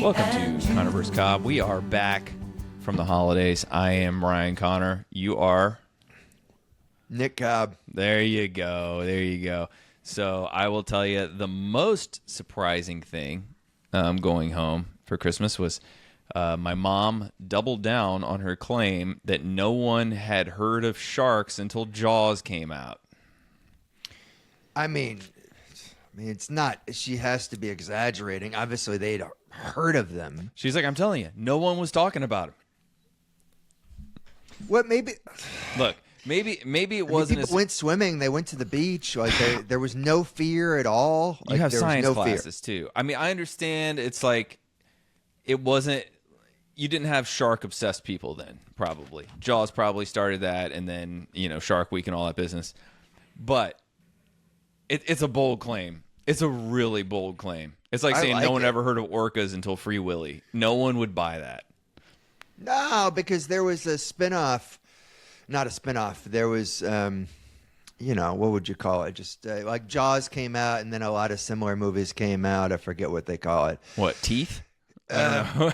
Welcome to Conner vs. Cobb. We are back from the holidays. I am Ryan Conner. You are Nick Cobb. There you go. There you go. So I will tell you the most surprising thing going home for Christmas was my mom doubled down on her claim that no one had heard of sharks until Jaws came out. I mean, it's not. She has to be exaggerating. Obviously, they'd heard of them. She's like, I'm telling you, no one was talking about them. What? Maybe. Look, maybe it wasn't. People went swimming. They went to the beach. Like there was no fear at all. You have there science was no classes too. I mean, I understand. It's like it wasn't. You didn't have shark obsessed people then. Probably Jaws probably started that, and then Shark Week and all that business. But it's a bold claim. It's a really bold claim. It's like saying no one ever heard of orcas until Free Willy. No one would buy that. No, because there was a spinoff. Not a spinoff. There was, what would you call it? Just like Jaws came out, and then a lot of similar movies came out. I forget what they call it. What, Teeth? I don't know.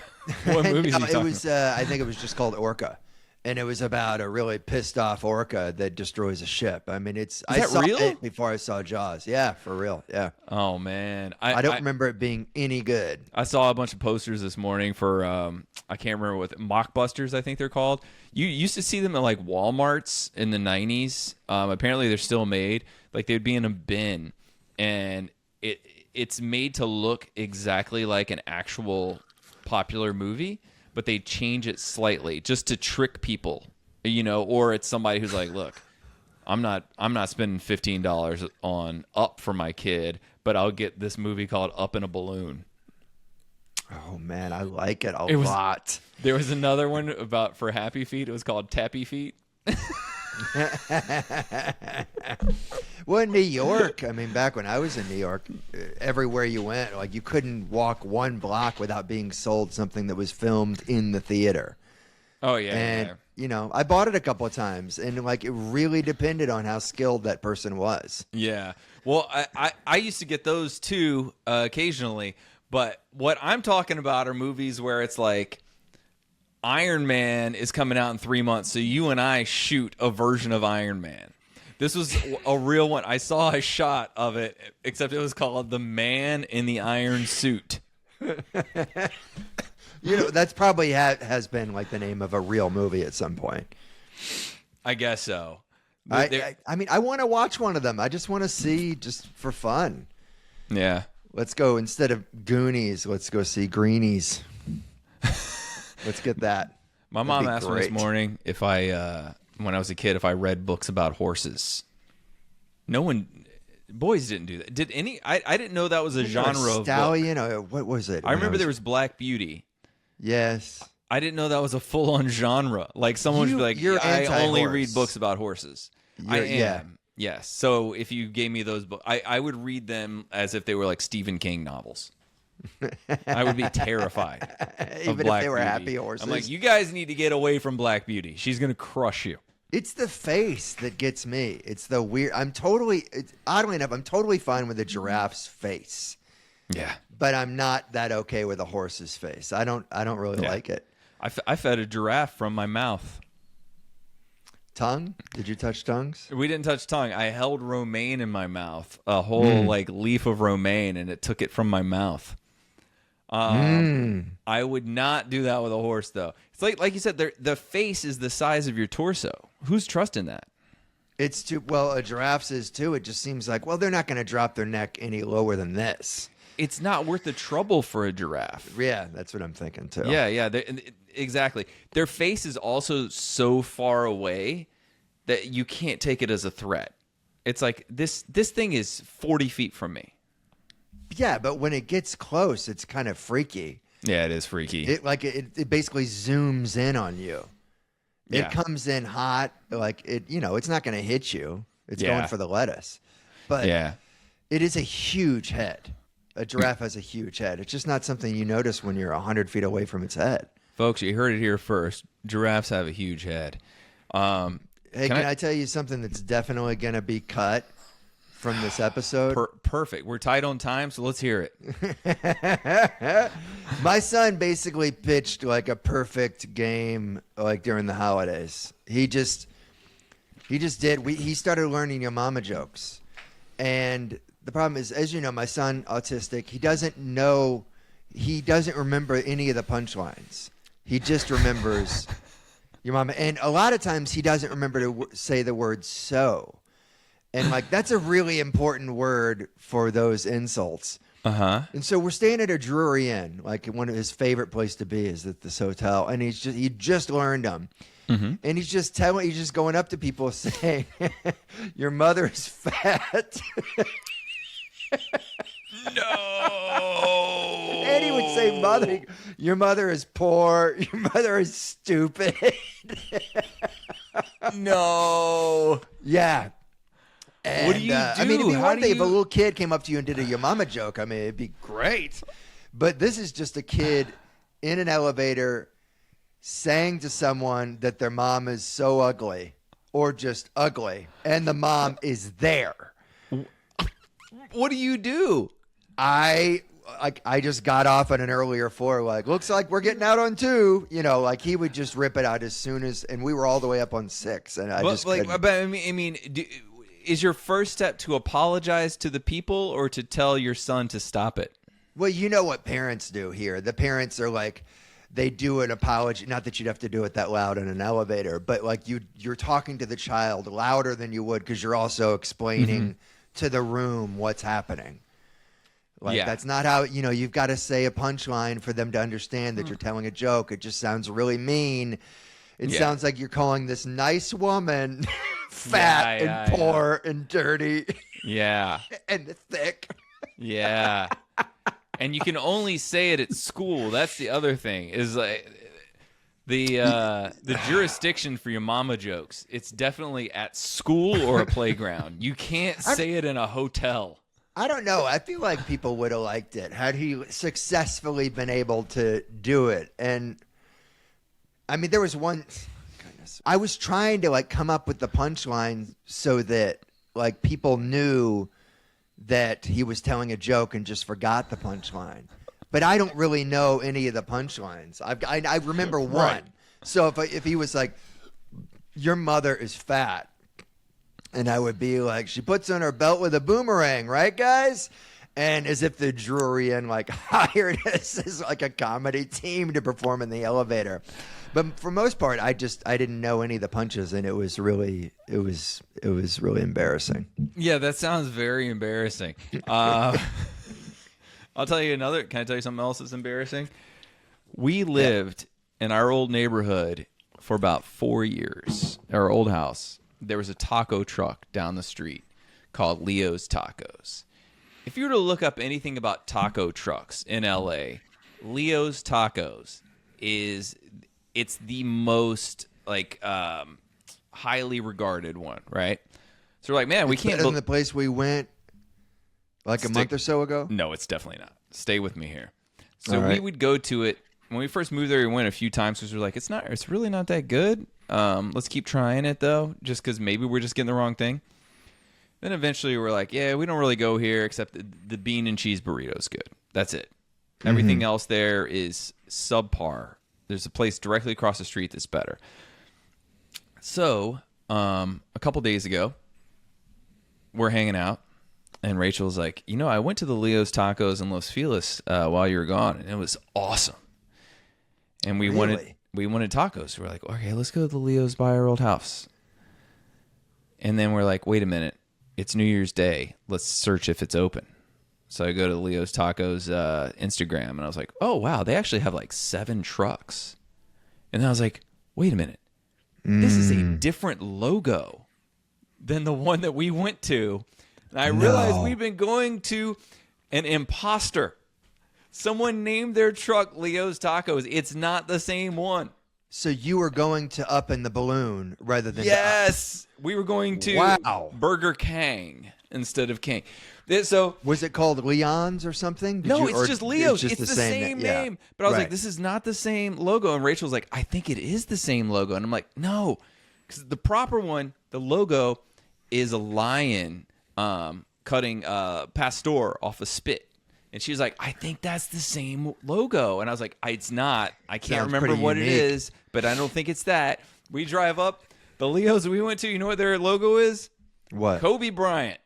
What movies are you talking about? I think it was just called Orca. And it was about a really pissed off orca that destroys a ship. I mean, I saw it before I saw Jaws. Yeah, for real. Yeah. Oh man, I don't remember it being any good. I saw a bunch of posters this morning for I can't remember what mockbusters I think they're called. You used to see them at like Walmarts in the 90s. Apparently they're still made. Like they'd be in a bin, and it's made to look exactly like an actual popular movie, but they change it slightly just to trick people, or it's somebody who's like, look, I'm not spending $15 on Up for my kid, but I'll get this movie called Up in a Balloon. Oh man, I like it a lot. There was another one for Happy Feet. It was called Tappy Feet. Well, in New York, I mean, back when I was in New York, everywhere you went, like you couldn't walk one block without being sold something that was filmed in the theater. Oh yeah, and yeah. I bought it a couple of times, and like it really depended on how skilled that person was. Yeah. Well, I used to get those too occasionally, but what I'm talking about are movies where it's like Iron Man is coming out in 3 months, so you and I shoot a version of Iron Man. This was a real one. I saw a shot of it, except it was called The Man in the Iron Suit. That's probably has been like the name of a real movie at some point. I guess so. I mean, I want to watch one of them. I just want to see, just for fun. Yeah. Let's go, instead of Goonies, let's go see Greenies. Let's get that. My mom asked me this morning if when I was a kid, if I read books about horses. Boys didn't do that. Did any? I didn't know that was a genre of stallion. Or what was it? I remember there was Black Beauty. Yes. I didn't know that was a full-on genre. Like someone would be like, I only read books about horses. I am. Yeah. Yes. So if you gave me those books, I would read them as if they were like Stephen King novels. I would be terrified. Even if they were happy horses. I'm like, you guys need to get away from Black Beauty. She's going to crush you. It's the face that gets me. It's the weird. Oddly enough, I'm totally fine with a giraffe's face. Yeah. But I'm not that okay with a horse's face. I don't really like it. I fed a giraffe from my mouth. Tongue? Did you touch tongues? We didn't touch tongue. I held romaine in my mouth, a whole leaf of romaine, and it took it from my mouth. I would not do that with a horse, though. It's like you said, the face is the size of your torso. Who's trusting that? It's too well. A giraffe's is too. It just seems like, well, they're not going to drop their neck any lower than this. It's not worth the trouble for a giraffe. Yeah, that's what I'm thinking too. Yeah, exactly. Their face is also so far away that you can't take it as a threat. It's like this thing is 40 feet from me. Yeah, but when it gets close, it's kind of freaky. Yeah, it is freaky. It basically zooms in on you. Yeah. It comes in hot, like it's not going to hit you. It's going for the lettuce. But it is a huge head. A giraffe has a huge head. It's just not something you notice when you're 100 feet away from its head. Folks, you heard it here first. Giraffes have a huge head. Hey, can I tell you something that's definitely going to be cut? from this episode? Perfect. We're tight on time, so let's hear it. My son basically pitched like a perfect game like during the holidays. He just did. He started learning your mama jokes. And the problem is, as you know, my son, autistic, he doesn't remember any of the punchlines. He just remembers your mama. And a lot of times he doesn't remember to say the word so. And like, that's a really important word for those insults. Uh-huh. And so we're staying at a Drury Inn, like one of his favorite place to be is at this hotel. And he just learned them. Mm-hmm. And he's just going up to people saying, your mother is fat. No. And he would say, your mother is poor. Your mother is stupid. No. Yeah. And, what do you do? I mean, it'd be one thing if a little kid came up to you and did a your mama joke. I mean, it'd be great. But this is just a kid in an elevator saying to someone that their mom is so ugly or just ugly, and the mom is there. What do you do? I just got off on an earlier floor, like, looks like we're getting out on 2. You know, like he would just rip it out as soon as, and we were all the way up on 6. And I just couldn't. But I mean, is your first step to apologize to the people or to tell your son to stop it? Well, you know what parents do here. The parents are like, they do an apology. Not that you'd have to do it that loud in an elevator, but like you're talking to the child louder than you would because you're also explaining to the room what's happening. Like that's not how, you've got to say a punchline for them to understand that you're telling a joke. It just sounds really mean. It sounds like you're calling this nice woman fat and poor and dirty. Yeah. And thick. Yeah. And you can only say it at school. That's the other thing. Is like the jurisdiction for your mama jokes. It's definitely at school or a playground. You can't say it in a hotel. I don't know. I feel like people would have liked it had he successfully been able to do it. And I mean, there was one. Goodness, I was trying to like come up with the punchline so that like people knew that he was telling a joke and just forgot the punchline. But I don't really know any of the punchlines. I remember one. Right. So if he was like, your mother is fat. And I would be like, she puts on her belt with a boomerang, right, guys? And as if the Drury Inn like hired us as like a comedy team to perform in the elevator. But for most part, I didn't know any of the punches, and it was really embarrassing. Yeah, that sounds very embarrassing. I'll tell you another. Can I tell you something else that's embarrassing? We lived in our old neighborhood for about 4 years. Our old house. There was a taco truck down the street called Leo's Tacos. If you were to look up anything about taco trucks in LA, Leo's Tacos it's the most like highly regarded one, right? So we're like, man, we can't. Better than the place we went like a month or so ago. No, it's definitely not. Stay with me here. So we would go to it when we first moved there. We went a few times because we're like, it's really not that good. Let's keep trying it though, just because maybe we're just getting the wrong thing. Then eventually we're like, yeah, we don't really go here except the bean and cheese burrito is good. That's it. Everything else there is subpar. There's a place directly across the street that's better. So a couple days ago, we're hanging out, and Rachel's like, I went to the Leo's Tacos in Los Feliz while you were gone, and it was awesome. And we wanted tacos. We're like, okay, let's go to the Leo's by our old house. And then we're like, wait a minute. It's New Year's Day. Let's search if it's open. So I go to Leo's Tacos Instagram, and I was like, oh, wow, they actually have like 7 trucks. And then I was like, wait a minute. This is a different logo than the one that we went to. And I realized we've been going to an imposter. Someone named their truck Leo's Tacos. It's not the same one. So you were going to Up in the Balloon rather than Yes. We were going to Burger King instead of King. So was it called Leon's or something? It's just Leo's. It's the same name. But I was like, this is not the same logo. And Rachel's like, I think it is the same logo. And I'm like, no. Because the proper one, the logo is a lion cutting Pastor off a spit. And she was like, I think that's the same logo. And I was like, it's not. I can't Sounds remember pretty what it unique. is, but I don't think it's that. We drive up. The Leos we went to, you know what their logo is? What? Kobe Bryant.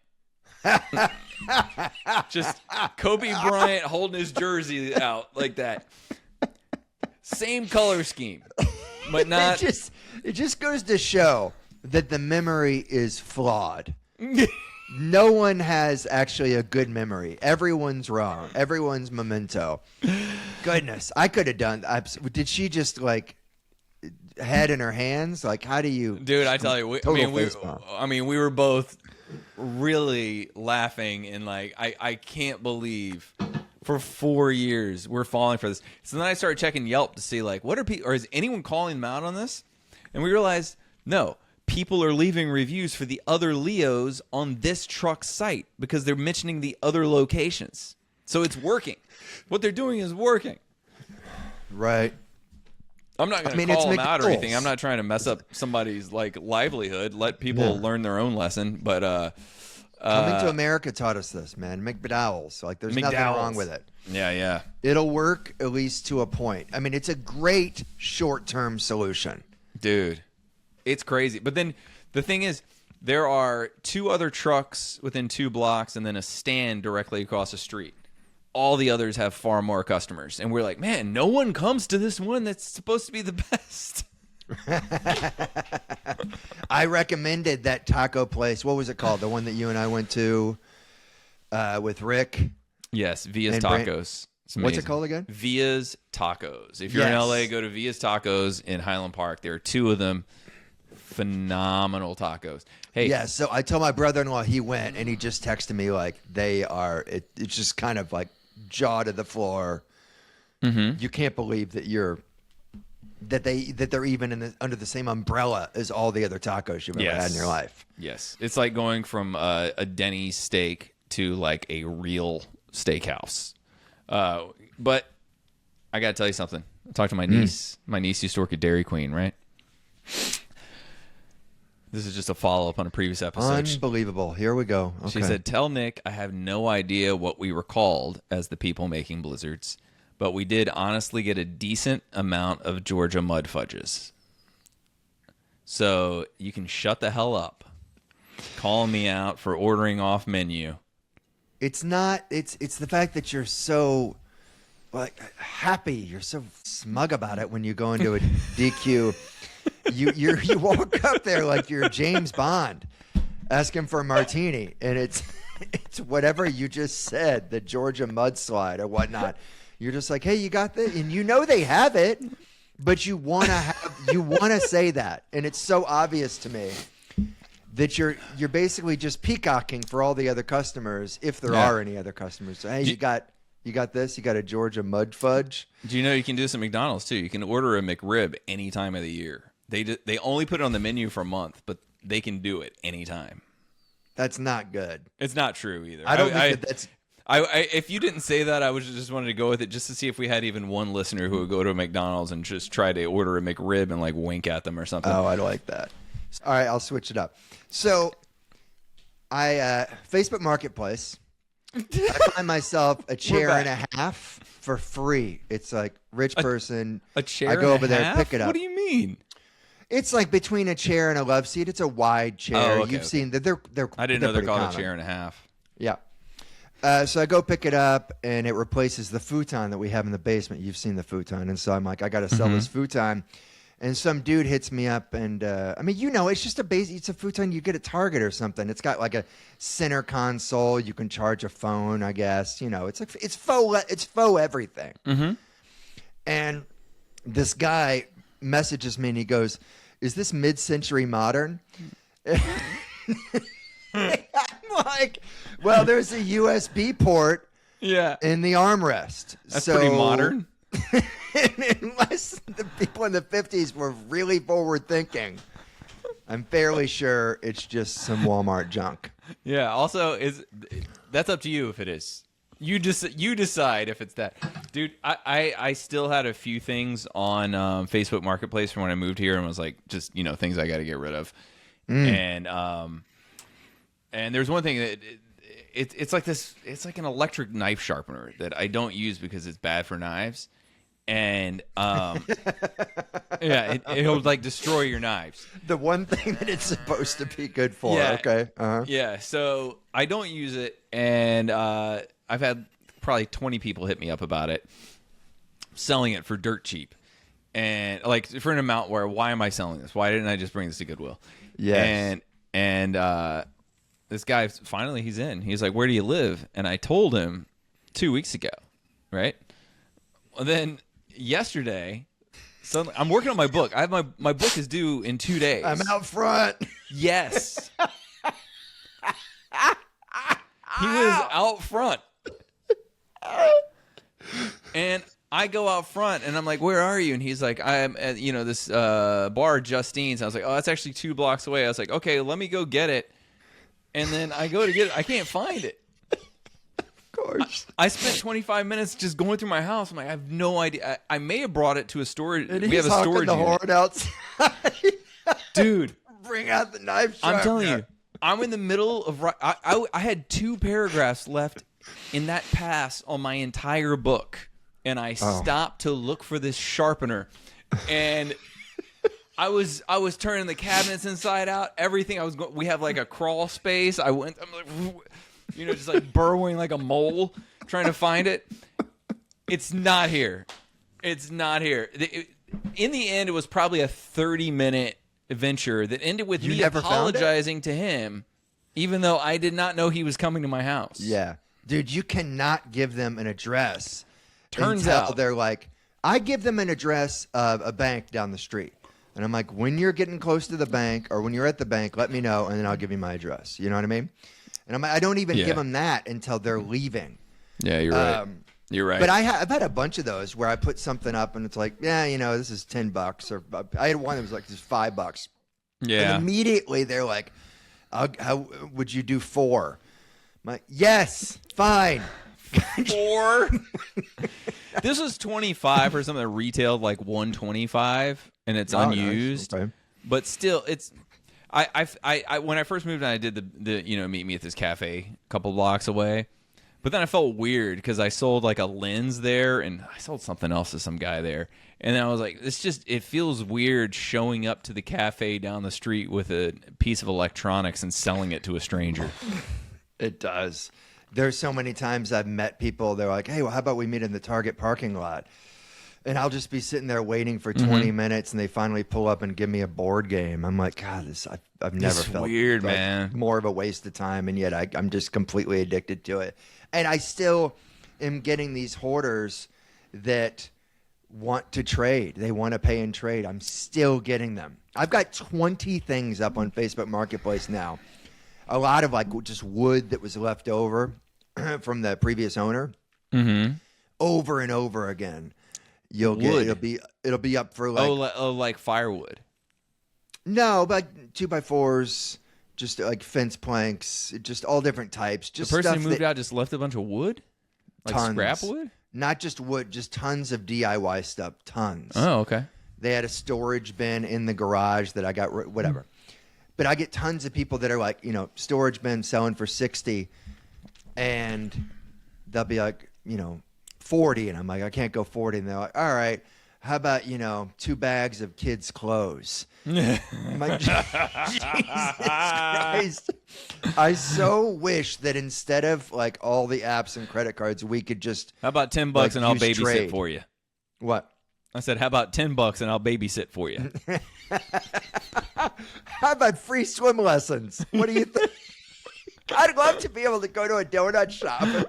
Just Kobe Bryant holding his jersey out like that. Same color scheme, but not. It just goes to show that the memory is flawed. No one has actually a good memory. Everyone's wrong. Everyone's memento. Goodness, I could have done. Did she just like head in her hands? Like, how do you? Dude, I tell you, we were both really laughing and like, I can't believe for 4 years we're falling for this. So then I started checking Yelp to see like, what are people, or is anyone calling them out on this? And we realized, no. People are leaving reviews for the other Leos on this truck site because they're mentioning the other locations. So it's working. What they're doing is working. Right. I'm not going to call them out or anything. I'm not trying to mess up somebody's like livelihood. Let people learn their own lesson. But Coming to America taught us this, man. McDowell's. Like, there's nothing wrong with it. Yeah. It'll work at least to a point. I mean, it's a great short-term solution. Dude. It's crazy. But then the thing is, there are 2 other trucks within 2 blocks and then a stand directly across the street. All the others have far more customers. And we're like, man, no one comes to this one that's supposed to be the best. I recommended that taco place. What was it called? The one that you and I went to with Rick? Yes, Via's Tacos. What's it called again? Via's Tacos. If you're in LA, go to Via's Tacos in Highland Park. There are 2 of them. Phenomenal tacos. Hey, yeah. So I told my brother-in-law he went, and he just texted me like they are. It's just kind of like jaw to the floor. Mm-hmm. You can't believe that they're even under the same umbrella as all the other tacos you've ever had in your life. Yes, it's like going from a Denny's steak to like a real steakhouse. But I got to tell you something. I talked to my niece. My niece used to work at Dairy Queen, right? This is just a follow-up on a previous episode. Unbelievable. Here we go. Okay. She said, tell Nick I have no idea what we were called as the people making blizzards, but we did honestly get a decent amount of Georgia mud fudges. So you can shut the hell up. Calling me out for ordering off menu. It's not. It's the fact that you're so like happy. You're so smug about it when you go into a DQ. You walk up there like you're James Bond, asking for a martini, and it's whatever you just said, the Georgia mudslide or whatnot. You're just like, hey, you got this, and you know they have it, but you wanna say that, and it's so obvious to me that you're basically just peacocking for all the other customers, if there are any other customers. So, hey, you got this. You got a Georgia mud fudge. Do you know you can do this at McDonald's too? You can order a McRib any time of the year. They only put it on the menu for a month, but they can do it anytime. That's not good. It's not true either. I don't think that's. If you didn't say that, I was just wanted to go with it just to see if we had even one listener who would go to a McDonald's and just try to order a McRib and like wink at them or something. Oh, I like that. All right, I'll switch it up. So, Facebook Marketplace. I find myself a chair and a half for free. It's like rich person. A chair. I go over there and pick it up. What do you mean? It's like between a chair and a love seat. It's a wide chair. You've seen that they're. I didn't know they're called common. a chair and a half. Yeah. So I go pick it up, and it replaces the futon that we have in the basement. You've seen the futon, and so I'm like, I got to sell this futon. And some dude hits me up, and I mean, it's just it's a futon you get at Target or something. It's got like a center console. You can charge a phone, I guess. It's faux everything. Mm-hmm. And this guy messages me, and he goes, "Is this mid-century modern?" I'm like, well, there's a USB port in the armrest. That's pretty modern. Unless the people in the 50s were really forward thinking, I'm fairly sure it's just some Walmart junk. Yeah. Also, that's up to you if it is. You decide if it's that, dude. I still had a few things on Facebook Marketplace from when I moved here and was like, just things I got to get rid of, and there's one thing that it's like this. It's like an electric knife sharpener that I don't use because it's bad for knives. And yeah, it'll like destroy your knives. The one thing that it's supposed to be good for. Yeah. Okay. Yeah, so I don't use it, and I've had probably 20 people hit me up about it, selling it for dirt cheap, and like for an amount where why am I selling this? Why didn't I just bring this to Goodwill? Yes. And this guy finally he's in. He's like, "Where do you live?" And I told him 2 weeks ago, right? Well, then yesterday, suddenly, I'm working on my book. I have my book is due in 2 days. I'm out front. Yes. He was out front. And I go out front and I'm like, "Where are you?" And he's like, "I'm at, this bar, Justine's." I was like, "Oh, that's actually 2 blocks away." I was like, "Okay, let me go get it." And then I go to get it. I can't find it. Course. I spent 25 minutes just going through my house. I'm like, I have no idea. I may have brought it to a storage. And we have a storage the unit. horn outside. Dude. Bring out the knife sharpener. I'm telling you, I'm in the middle of. I had 2 paragraphs left in that pass on my entire book, and I stopped to look for this sharpener, and I was turning the cabinets inside out. Everything we have like a crawl space. I'm like, just like burrowing like a mole, trying to find it. It's not here. It's not here. In the end, it was probably a 30-minute adventure that ended with me apologizing to him, even though I did not know he was coming to my house. Yeah. Dude, you cannot give them an address. Turns out they're like, I give them an address of a bank down the street. And I'm like, when you're getting close to the bank or when you're at the bank, let me know, and then I'll give you my address. You know what I mean? And I don't even give them that until they're leaving. Yeah, you're right. You're right. But I've had a bunch of those where I put something up and it's like, yeah, this is $10, or I had one that was like just $5. Yeah. And immediately they're like, how would you do 4? I'm like, yes, fine. 4. This was 25 or something that retailed like 125, and it's unused. Nice. Okay. But still, it's. I when I first moved in, I did the meet me at this cafe a couple blocks away. But then I felt weird because I sold like a lens there, and I sold something else to some guy there. And then I was like, it feels weird showing up to the cafe down the street with a piece of electronics and selling it to a stranger. It does. There's so many times I've met people, they're like, hey, well, how about we meet in the Target parking lot? And I'll just be sitting there waiting for 20 minutes, and they finally pull up and give me a board game. I'm like, God, I've never felt weird, like man. More of a waste of time, and yet I'm just completely addicted to it. And I still am getting these hoarders that want to trade. They want to pay and trade. I'm still getting them. I've got 20 things up on Facebook Marketplace now. A lot of like just wood that was left over from the previous owner. Mm-hmm. Over and over again. You'll Wood. get it'll be up for like like firewood. No, but like 2x4s, just like fence planks, just all different types. Just The person stuff who moved that, out just left a bunch of wood, like tons. scrap wood. Not just wood, just tons of DIY stuff. Tons. Oh, okay. They had a storage bin in the garage that I got whatever. But I get tons of people that are like, storage bin selling for 60, and they'll be like, 40, and I'm like, I can't go 40, and they're like, all right, how about 2 bags of kids' clothes? I'm like, Jesus Christ! I so wish that instead of like all the apps and credit cards, we could just How about $10 like, and I'll use babysit trade. for you? What? I said, how about $10 and I'll babysit for you? How about free swim lessons? What do you think? I'd love to be able to go to a donut shop and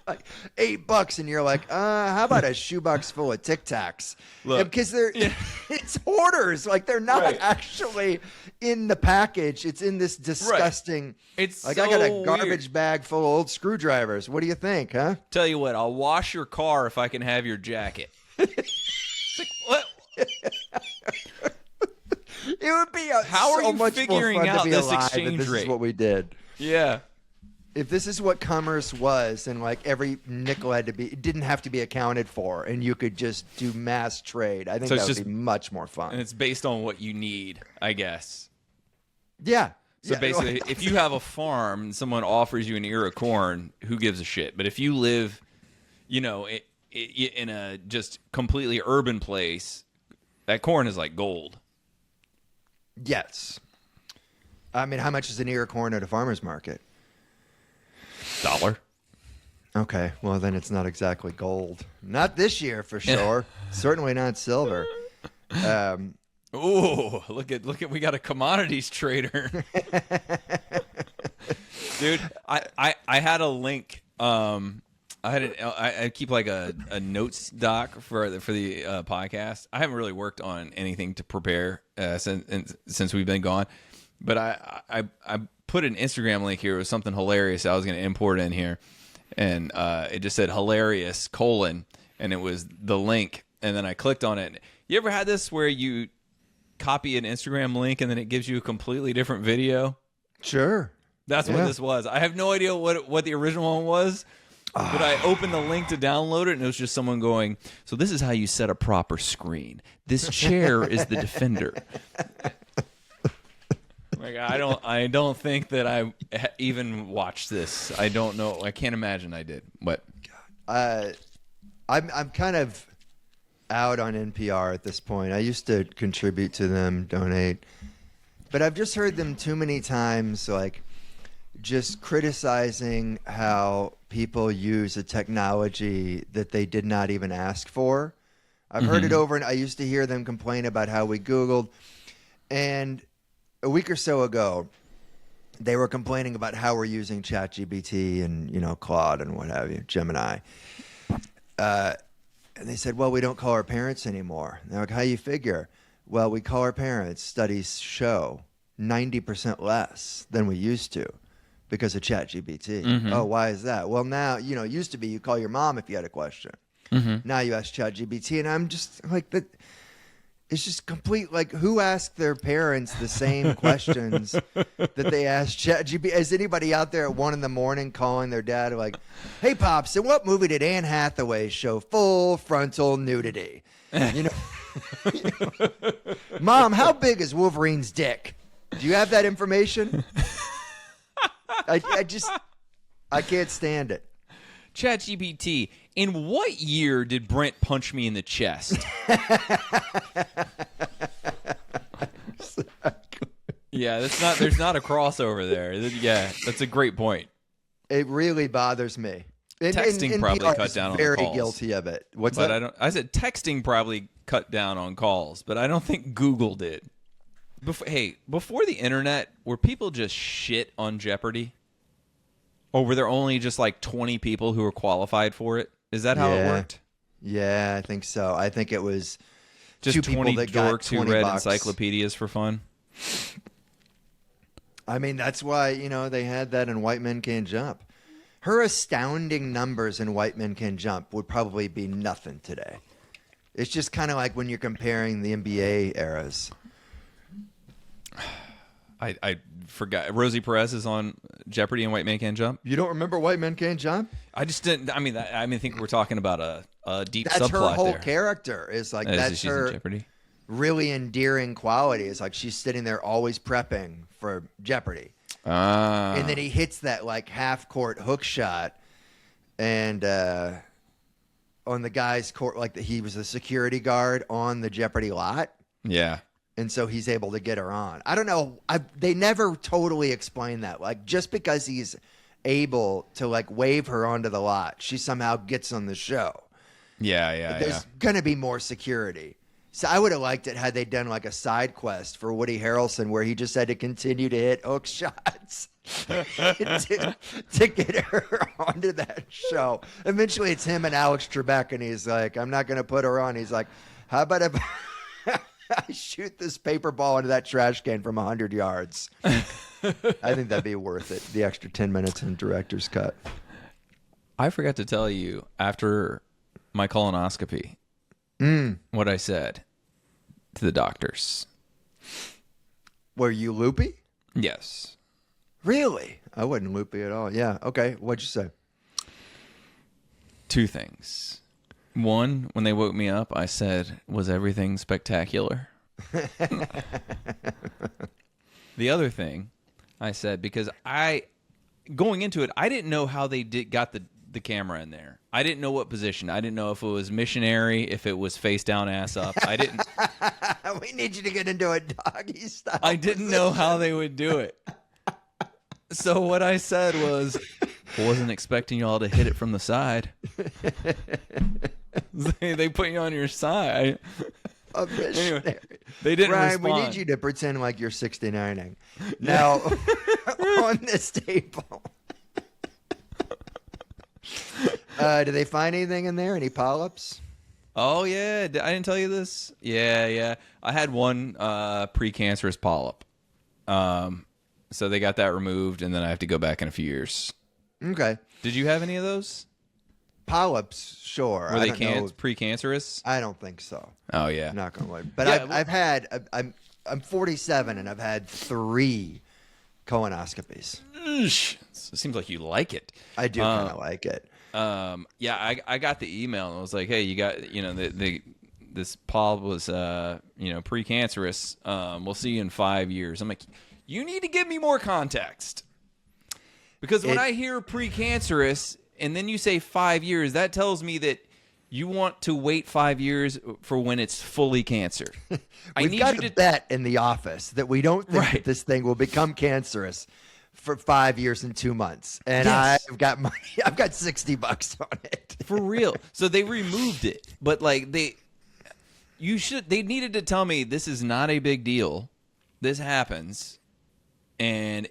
like $8, and you're like, how about a shoebox full of Tic Tacs? Look, because it's hoarders. Like they're not actually in the package. It's in this disgusting. It's like so I got a garbage weird. bag full of old screwdrivers. What do you think, huh? Tell you what, I'll wash your car if I can have your jacket. It's like, what? It would be How are so you much figuring more fun out to be this alive exchange if this rate? is what we did. Yeah. If this is what commerce was, and like every nickel it didn't have to be accounted for, and you could just do mass trade, I think So that it's would just- be much more fun. And it's based on what you need, I guess. Yeah. So Yeah, basically, if you have a farm and someone offers you an ear of corn, who gives a shit? But if you live, in a just completely urban place, that corn is like gold. Yes. I mean, how much is an ear of corn at a farmer's market? $1. Okay, well then it's not exactly gold. Not this year for sure. Certainly not silver. Ooh, look at we got a commodities trader. Dude, I had a link. I keep like a notes doc for the podcast. I haven't really worked on anything to prepare since we've been gone, but I put an Instagram link here. It was something hilarious I was going to import in here, and it just said hilarious : and it was the link, and then I clicked on it. You ever had this where you copy an Instagram link and then it gives you a completely different video? Sure. That's what this was. I have no idea what the original one was, but I opened the link to download it, and it was just someone going, so this is how you set a proper screen. This chair is the defender. Like, I don't think that I even watched this. I don't know. I can't imagine I did. But I'm kind of out on NPR at this point. I used to contribute to them, donate, but I've just heard them too many times, like just criticizing how people use a technology that they did not even ask for. I've heard it over, and I used to hear them complain about how we Googled, and a week or so ago, they were complaining about how we're using ChatGPT and, Claude and what have you, Gemini. And they said, well, we don't call our parents anymore. And they're like, how you figure? Well, we call our parents. Studies show 90% less than we used to because of ChatGPT. Oh, why is that? Well, now, used to be you call your mom if you had a question. Now you ask ChatGPT, and I'm just like that. It's just complete, like, who asked their parents the same questions that they asked ChatGPT? Is anybody out there at 1 a.m. calling their dad like, hey, Pops, in what movie did Anne Hathaway show full frontal nudity? Mom, how big is Wolverine's dick? Do you have that information? I can't stand it. ChatGPT, in what year did Brent punch me in the chest? Yeah, there's not a crossover there. Yeah, that's a great point. It really bothers me. Texting probably cut down on very calls. guilty of it. What's that? I said texting probably cut down on calls, but I don't think Google did. Before the internet, were people just shit on Jeopardy? Or were there only just like 20 people who were qualified for it? Is that how it worked? Yeah, I think so. I think it was just 20 dorks who read bucks. encyclopedias for fun. I mean, that's why, they had that in White Men Can't Jump. Her astounding numbers in White Men Can't Jump would probably be nothing today. It's just kind of like when you're comparing the NBA eras. I forgot. Rosie Perez is on Jeopardy and White Men Can't Jump. You don't remember White Men Can't Jump? I just didn't. I think we're talking about a deep that's subplot there. That's her whole character. Is like that's she's her in Jeopardy. Really endearing quality. It's like she's sitting there always prepping for Jeopardy. And then he hits that like half court hook shot, and on the guy's court, like he was a security guard on the Jeopardy lot. Yeah. And so he's able to get her on. I don't know. They never totally explain that. Like, just because he's able to, like, wave her onto the lot, she somehow gets on the show. Yeah. There's going to be more security. So I would have liked it had they done, like, a side quest for Woody Harrelson where he just had to continue to hit hook shots to get her onto that show. Eventually, it's him and Alex Trebek, and he's like, I'm not going to put her on. He's like, how about if I shoot this paper ball into that trash can from 100 yards? I think that'd be worth it. The extra 10 minutes in director's cut. I forgot to tell you after my colonoscopy what I said to the doctors. Were you loopy? Yes. Really? I wasn't loopy at all. Yeah. Okay. What'd you say? 2 things. One, when they woke me up, I said, was everything spectacular? The other thing, I said, because going into it, I didn't know how they got the camera in there. I didn't know what position. I didn't know if it was missionary, if it was face down, ass up. I didn't. We need you to get into a doggy style. I didn't know how they would do it. So what I said was, I wasn't expecting y'all to hit it from the side. They put you on your side. A missionary. Anyway, they didn't Ryan, respond. we need you to pretend like you're 69ing. Now, on this table, do they find anything in there? Any polyps? Oh, yeah. I didn't tell you this? Yeah. I had one precancerous polyp. So they got that removed, and then I have to go back in a few years. Okay. Did you have any of those? Polyps, sure. Were they know. precancerous? I don't think so. Oh, yeah. Not gonna lie. But Yeah, I've had. I'm 47, and I've had 3 colonoscopies. It seems like you like it. I do kind of like it. Yeah, I got the email, and I was like, hey, you got, this polyp was, precancerous. We'll see you in 5 years. I'm like, you need to give me more context. Because when I hear precancerous and then you say 5 years, that tells me that you want to wait 5 years for when it's fully cancer. We've got a bet in the office that we don't think that this thing will become cancerous for 5 years and 2 months. And Yes. I've got money. I've got $60 on it. For real. So they removed it. But they needed to tell me this is not a big deal. This happens. And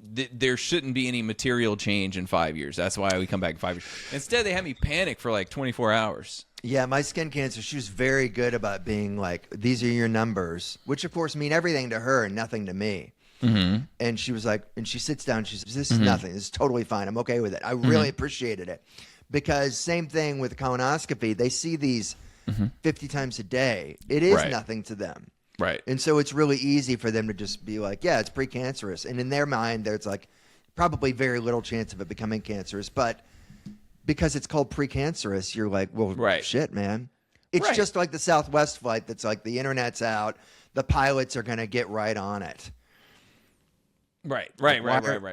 there shouldn't be any material change in 5 years. That's why we come back in 5 years. Instead, they had me panic for like 24 hours. Yeah, my skin cancer, she was very good about being like, these are your numbers, which of course mean everything to her and nothing to me. Mm-hmm. And she was like, and she sits down, she says, this is nothing. This is totally fine. I'm okay with it. I really appreciated it. Because same thing with colonoscopy. They see these 50 times a day. It is nothing to them. Right. And so it's really easy for them to just be like, yeah, it's precancerous. And in their mind, there's like probably very little chance of it becoming cancerous. But because it's called precancerous, you're like, well, shit, man. It's just like the Southwest flight that's like the internet's out. The pilots are going to get right on it. Right. Why are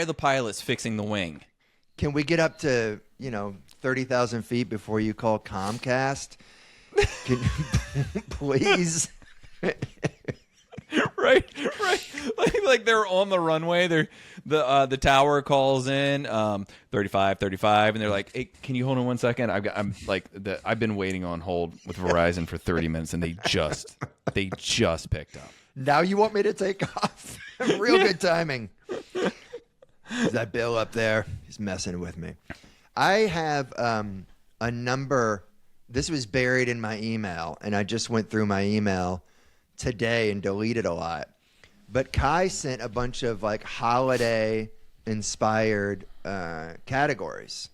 the pilots fixing the wing? Can we get up to, 30,000 feet before you call Comcast? Can you please? right. Like they're on the runway. The tower calls in 35, and they're like, "Hey, can you hold on 1 second? I've been waiting on hold with Verizon for 30 minutes, and they just picked up." Now you want me to take off? Real good timing. That Bill up there, he's messing with me. I have a number. This was buried in my email, and I just went through my email today and deleted a lot. But Kai sent a bunch of like holiday-inspired categories.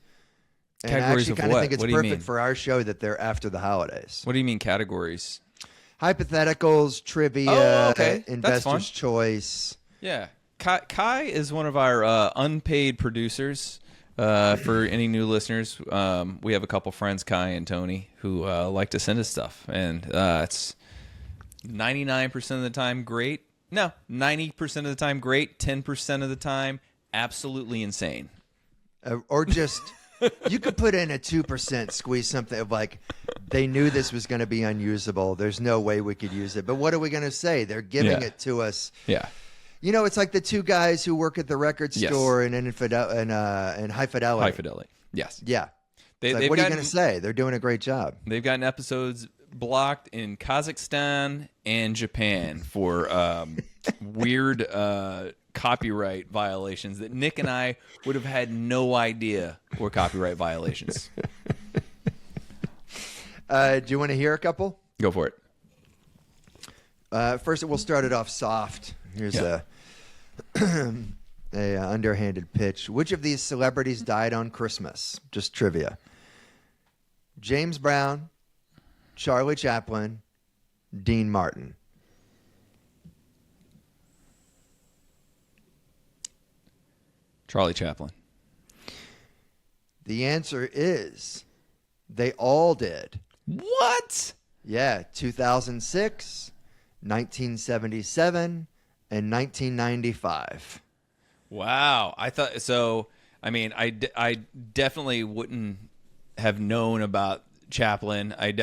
And I actually kind of think it's perfect for our show that they're after the holidays. What do you mean categories? Hypotheticals, trivia, investor's fun. choice. Yeah. Kai is one of our unpaid producers. For any new listeners, we have a couple friends, Kai and Tony, who like to send us stuff. And it's 99% of the time great. No, 90% of the time great. 10% of the time absolutely insane. Or just, you could put in a 2%, squeeze something of like, they knew this was going to be unusable. There's no way we could use it. But what are we going to say? They're giving it to us. Yeah. It's like the 2 guys who work at the record store and High Fidelity. High Fidelity. Yes. Yeah. What are you going to say? They're doing a great job. They've gotten episodes blocked in Kazakhstan and Japan for weird copyright violations that Nick and I would have had no idea were copyright violations. Do you want to hear a couple? Go for it. First, we'll start it off soft. Here's a underhanded pitch. Which of these celebrities died on Christmas? Just trivia. James Brown, Charlie Chaplin, Dean Martin. Charlie Chaplin. The answer is they all did. What? Yeah, 2006, 1977, in 1995. Wow. I thought so. I mean, I definitely wouldn't have known about Chaplin. I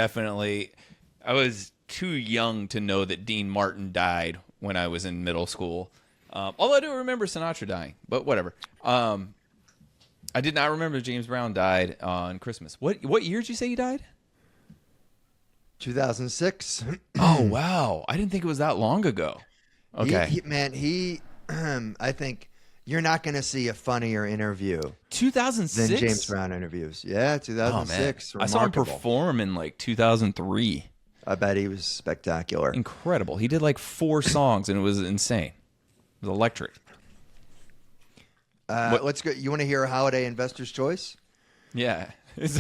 was too young to know that Dean Martin died when I was in middle school. Although I do remember Sinatra dying, but whatever. I did not remember James Brown died on Christmas. What year did you say he died? 2006. Oh, wow. I didn't think it was that long ago. Okay. He I think you're not going to see a funnier interview 2006 than James Brown interviews. Yeah, 2006. I saw him perform in like 2003. I bet he was spectacular. Incredible. He did like 4 songs and it was insane. It was electric. Let's go. You want to hear a holiday investor's choice? Yeah.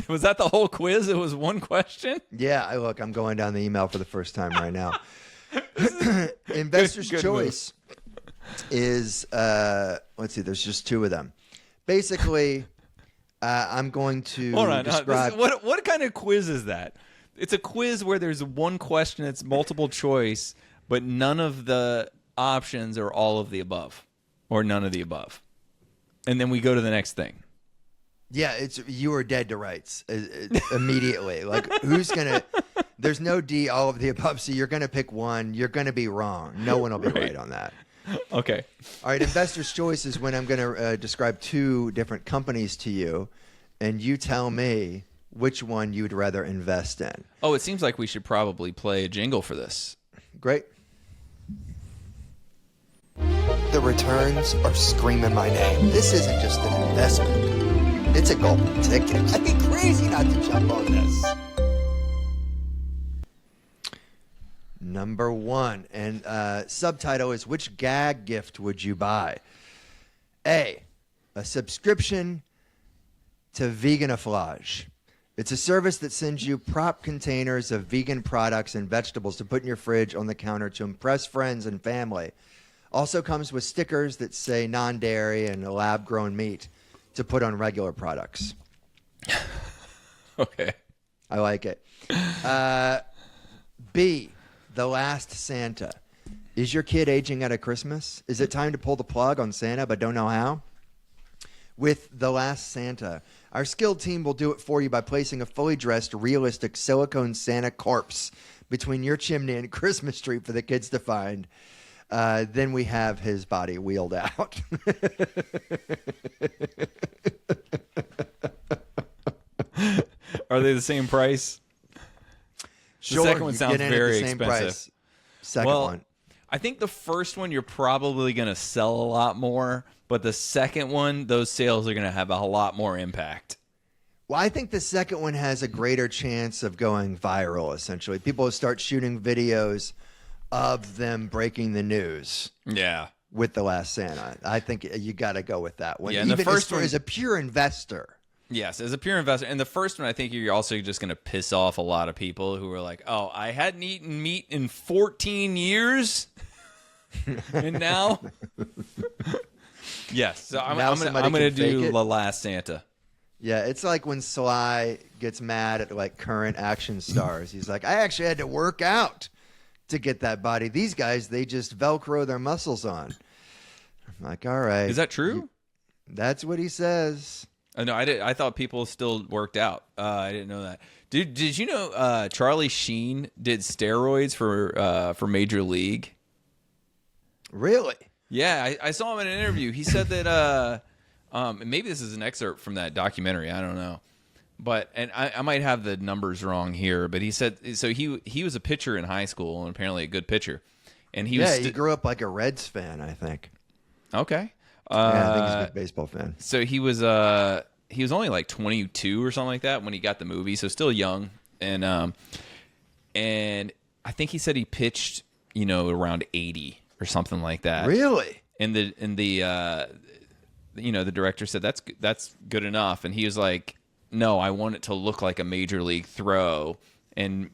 Was that the whole quiz? It was one question? Yeah. I'm going down the email for the first time right now. Investor's good choice is, let's see, there's just 2 of them. Basically, I'm going to describe. What kind of quiz is that? It's a quiz where there's one question that's multiple choice, but none of the options are all of the above or none of the above. And then we go to the next thing. Yeah, you are dead to rights immediately. Like, who's going to... There's no D, all of the above, so you're going to pick one. You're going to be wrong. No one will be right on that. Okay. All right, investor's choice is when I'm going to describe 2 different companies to you, and you tell me which one you'd rather invest in. Oh, it seems like we should probably play a jingle for this. Great. The returns are screaming my name. This isn't just an investment. It's a golden ticket. I'd be crazy not to jump on this. Number 1, and subtitle is, which gag gift would you buy? A subscription to Veganiflage. It's a service that sends you prop containers of vegan products and vegetables to put in your fridge on the counter to impress friends and family. Also comes with stickers that say non-dairy and lab-grown meat to put on regular products. Okay. I like it. B, The Last Santa. Is your kid aging out of Christmas? Is it time to pull the plug on Santa but don't know how? With The Last Santa, our skilled team will do it for you by placing a fully dressed, realistic silicone Santa corpse between your chimney and Christmas tree for the kids to find. Then we have his body wheeled out. Are they the same price? Sure, the second one sounds very expensive. Price. Second one. I think the first one you're probably going to sell a lot more, but the second one, those sales are going to have a lot more impact. Well, I think the second one has a greater chance of going viral, essentially. People will start shooting videos of them breaking the news. Yeah. With The Last Santa. I think you got to go with that one. Yeah, and the first one is a pure investor. Yes, as a pure investor. And the first one, I think you're also just going to piss off a lot of people who are like, oh, I hadn't eaten meat in 14 years. And now? Yes. So I'm going to do The Last Santa. Yeah, it's like when Sly gets mad at like current action stars. He's like, I actually had to work out to get that body. These guys, they just Velcro their muscles on. I'm like, all right. Is that true? That's what he says. No, I thought people still worked out. I didn't know that. Did you know Charlie Sheen did steroids for Major League? Really? Yeah, I saw him in an interview. He said that maybe this is an excerpt from that documentary. I don't know, but I might have the numbers wrong here. But he said so. He was a pitcher in high school and apparently a good pitcher. And he he grew up like a Reds fan, I think. Okay. Yeah, I think he's a good baseball fan. So he was only like 22 or something like that when he got the movie, so still young. And I think he said he pitched, around 80 or something like that. Really? And the director said that's good enough, and he was like, no, I want it to look like a major league throw, and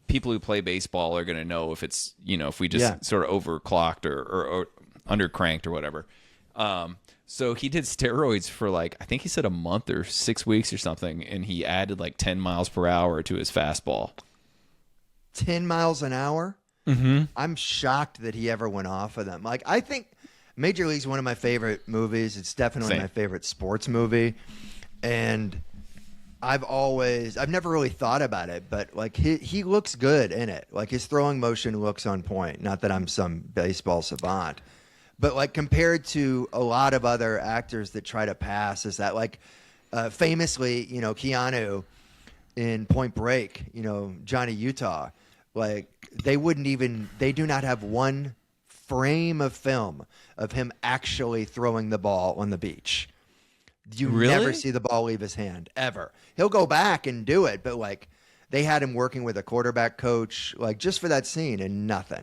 people who play baseball are going to know if it's if we just sort of overclocked or undercranked or whatever. So he did steroids for I think he said a month or 6 weeks or something, and he added 10 miles per hour to his fastball. 10 miles an hour? I'm shocked that he ever went off of them. Like, I think Major League's one of my favorite movies. It's definitely Same. my favorite sports movie. And I've never really thought about it, but like he looks good in it. Like his throwing motion looks on point. Not that I'm some baseball savant, but like compared to a lot of other actors that try to pass, is that like famously, Keanu in Point Break, Johnny Utah, like they do not have one frame of film of him actually throwing the ball on the beach. You Really? never see the ball leave his hand, ever. He'll go back and do it, but like they had him working with a quarterback coach, like just for that scene, and nothing.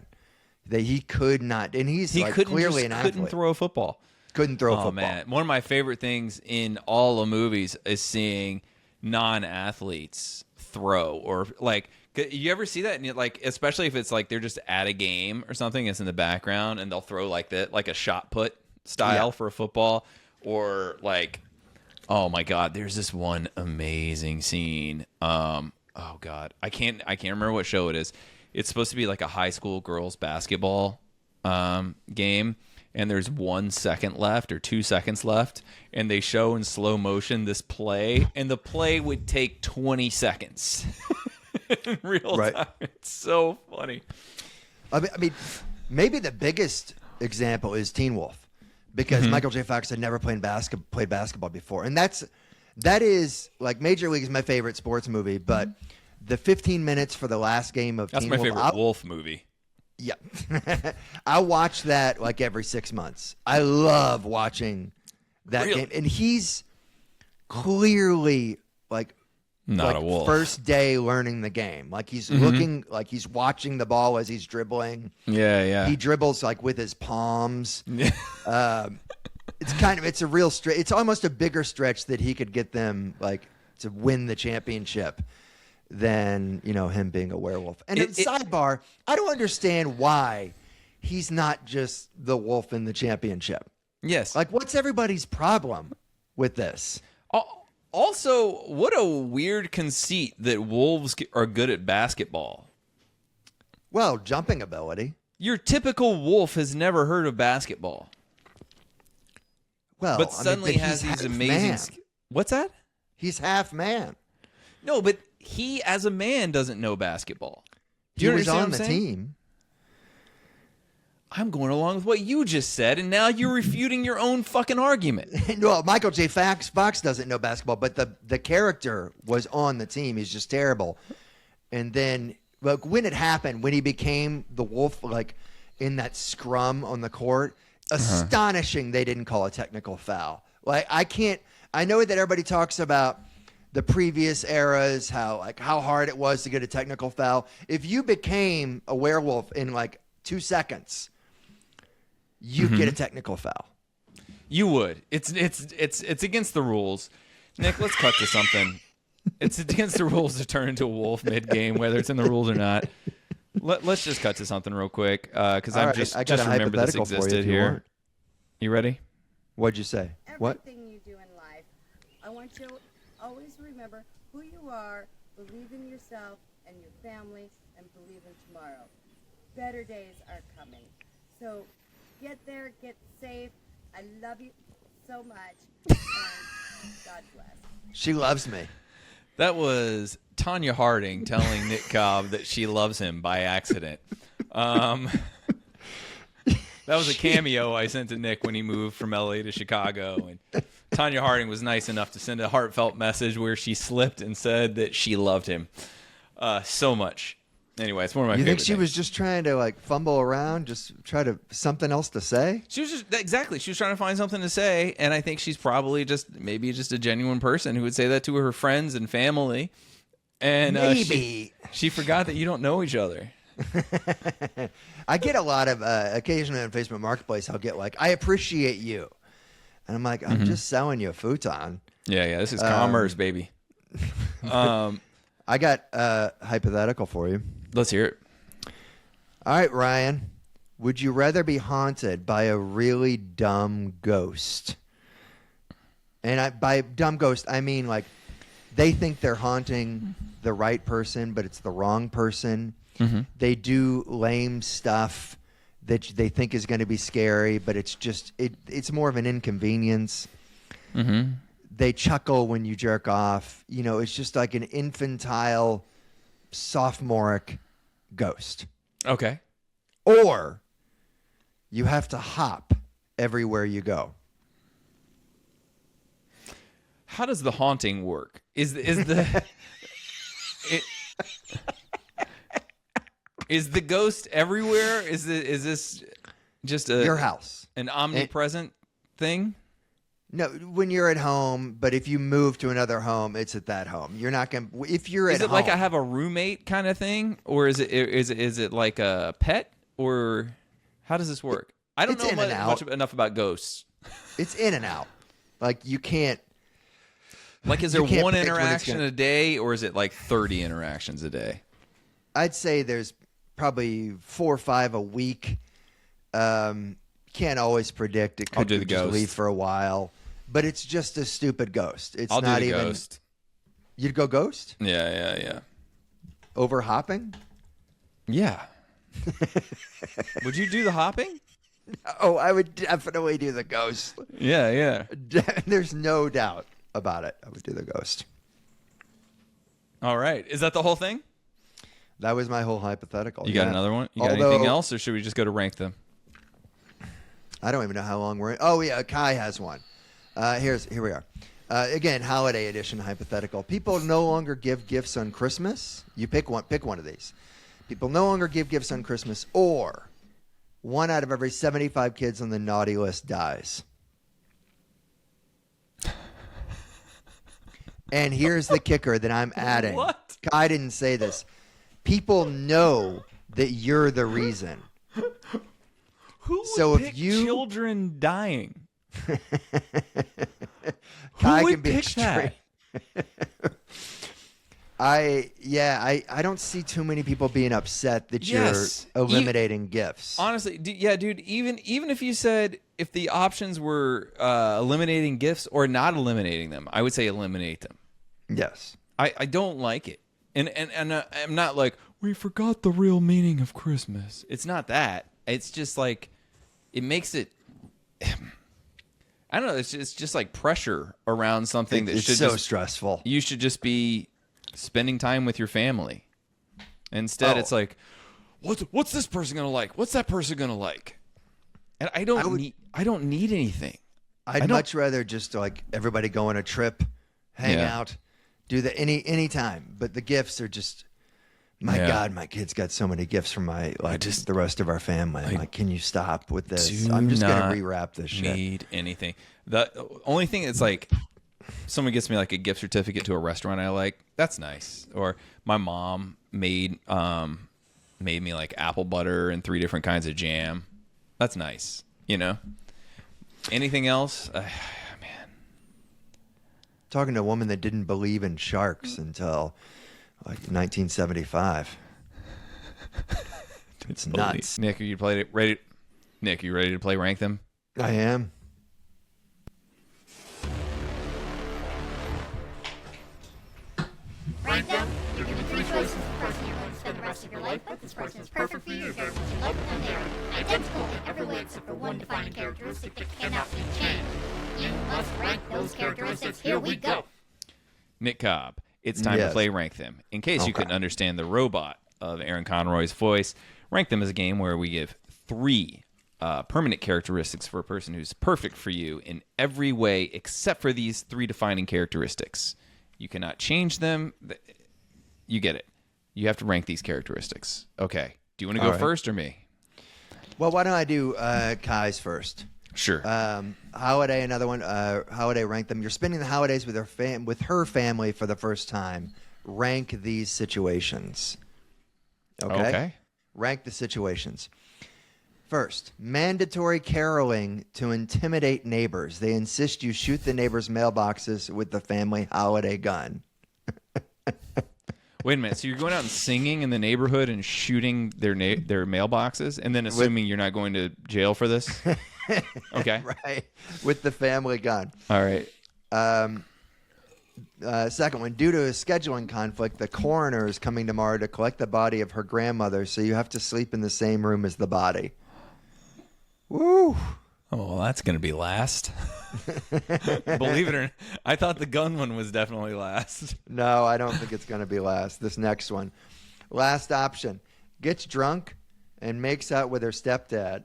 He could not, and he like clearly an athlete. Couldn't throw a football. Couldn't throw a football. Man, one of my favorite things in all the movies is seeing non-athletes throw, or like, you ever see that? And like, especially if it's like they're just at a game or something, it's in the background, and they'll throw like that, like a shot put style for a football, or like. Oh my God! There's this one amazing scene. Oh God, I can't remember what show it is. It's supposed to be like a high school girls basketball game, and there's 1 second left or 2 seconds left, and they show in slow motion this play, and the play would take 20 seconds in real time. It's so funny. I mean, maybe the biggest example is Teen Wolf. Because Michael J. Fox had never played basketball before. And that is, like, Major League is my favorite sports movie, but the 15 minutes for the last game of Teen Wolf. That's my favorite Wolf movie. Yeah. I watch that, like, every 6 months. I love watching that game. And he's clearly, like, Not a wolf. First day learning the game. Like he's looking, like he's watching the ball as he's dribbling. Yeah. He dribbles like with his palms. It's a real stretch. It's almost a bigger stretch that he could get them like to win the championship than, him being a werewolf. And sidebar, I don't understand why he's not just the wolf in the championship. Yes. Like, what's everybody's problem with this? Also, what a weird conceit that wolves are good at basketball. Well, jumping ability. Your typical wolf has never heard of basketball. Well, but suddenly has these amazing... What's that? He's half man. No, but he, as a man, doesn't know baskall. He was on the team. I'm going along with what you just said, and now you're refuting your own fucking argument. Well, Michael J. Fox doesn't know basketball, but the character was on the team. He's just terrible. And then, like, when it happened, when he became the wolf, like, in that scrum on the court, astonishing they didn't call a technical foul. Like, I know that everybody talks about the previous eras, how hard it was to get a technical foul. If you became a werewolf in, like, 2 seconds, you get a technical foul. You would. It's against the rules. Nick, let's cut to something. It's against the rules to turn into a wolf mid-game, whether it's in the rules or not. Let's just cut to something real quick, because I just remember this existed here. You ready? What'd you say? Everything you do in life, I want you to always remember who you are, believe in yourself and your family, and believe in tomorrow. Better days are coming. So get there, get safe. I love you so much. And God bless. She loves me. That was Tanya Harding telling Nick Cobb that she loves him by accident. That was a cameo I sent to Nick when he moved from LA to Chicago. And Tanya Harding was nice enough to send a heartfelt message where she slipped and said that she loved him so much. Anyway, it's one of my favorite You think she was just trying to like fumble around, just try to something else to say? She was she was trying to find something to say, and I think she's probably maybe just a genuine person who would say that to her friends and family. And maybe she forgot that you don't know each other. I get a lot of occasionally on Facebook Marketplace. I'll get like, I appreciate you, and I'm like, I'm just selling you a futon. Yeah. This is commerce, baby. I got a hypothetical for you. Let's hear it. All right, Ryan. Would you rather be haunted by a really dumb ghost? And by dumb ghost, I mean like they think they're haunting the right person, but it's the wrong person. Mm-hmm. They do lame stuff that they think is going to be scary, but it's just it's more of an inconvenience. Mm-hmm. They chuckle when you jerk off. You know, it's just like an infantile, sophomoric ghost. Okay. Or you have to hop everywhere you go. How does the haunting work? Is the is the ghost everywhere? Is this just Your house. an omnipresent thing? No, when you're at home, but if you move to another home, it's at that home. You're not going to, if you're Is at it home. like I have a roommate kind of thing, or is it like a pet, or how does this work? I don't It's know in and out. enough about ghosts. It's in and out. Like you can't. Like, is there You can't one predict when it's interaction gonna- a day, or is it like 30 interactions a day? I'd say there's probably 4 or 5 a week. Can't always predict. It I'll could do the just ghost. leave for a while. But it's just a stupid ghost. It's I'll not do the even. ghost. You'd go ghost? Yeah. Over hopping? Yeah. Would you do the hopping? Oh, I would definitely do the ghost. Yeah. There's no doubt about it. I would do the ghost. All right. Is that the whole thing? That was my whole hypothetical. You got yeah. another one? You got Although- anything else, or should we just go to rank them? I don't even know how long we're in. Oh, yeah, Kai has one. Here we are. Again, holiday edition hypothetical. People no longer give gifts on Christmas. You pick one of these. People no longer give gifts on Christmas, or 1 out of every 75 kids on the naughty list dies. And here's the kicker that I'm adding. What? Kai didn't say this. People know that you're the reason. Who would So if pick you- children dying? Kai would can be pick extreme. I don't see too many people being upset that Yes. you're eliminating gifts. Honestly, dude. Even if you said if the options were eliminating gifts or not eliminating them, I would say eliminate them. Yes. I don't like it, and I'm not like we forgot the real meaning of Christmas. It's not that. It's just like it makes it. I don't know. It's just like pressure around something that It's should so just, stressful. you should just be spending time with your family. Instead, Oh. it's like, what's this person gonna like? What's that person gonna like? And I don't need anything. I'd much rather just like everybody go on a trip, hang Yeah. out, do the any time. But the gifts are just. My Yeah. God, my kids got so many gifts from the rest of our family. I'm like, can you stop with this? Do I'm just not gonna rewrap this shit. Need anything? The only thing is like, someone gets me like a gift certificate to a restaurant I like. That's nice. Or my mom made me like apple butter and 3 different kinds of jam. That's nice. You know. Anything else? Man. Talking to a woman that didn't believe in sharks until like 1975. It's nuts. Nick, are you ready? Nick, are you ready to play Rank Them? I am. Rank them. You're given 3 choices of the person you're going to spend the rest of your life with. This person is perfect for you. You're very much in love with them. They are identical in every way except for one defining characteristic that cannot be changed. You must rank those characteristics. Here we go. Nick Cobb, it's time to Yes. play Rank Them. In case you Okay. couldn't understand the robot of Aaron Conroy's voice, Rank Them is a game where we give 3 permanent characteristics for a person who's perfect for you in every way except for these 3 defining characteristics. You cannot change them. You get it. You have to rank these characteristics. Okay. Do you want to go All right. first or me? Well, why don't I do Kai's first? Sure. Holiday, another one. Holiday, rank them. You're spending the holidays with her family for the first time. Rank these situations. Okay. Rank the situations. First, mandatory caroling to intimidate neighbors. They insist you shoot the neighbors' mailboxes with the family holiday gun. Wait a minute. So you're going out and singing in the neighborhood and shooting their mailboxes, and then assuming you're not going to jail for this? Okay. Right. With the family gun. All right. Second one, due to a scheduling conflict, the coroner is coming tomorrow to collect the body of her grandmother, so you have to sleep in the same room as the body. Woo! Oh, well, that's going to be last. Believe it or not, I thought the gun one was definitely last. No, I don't think it's going to be last. This next one. Last option. Gets drunk and makes out with her stepdad.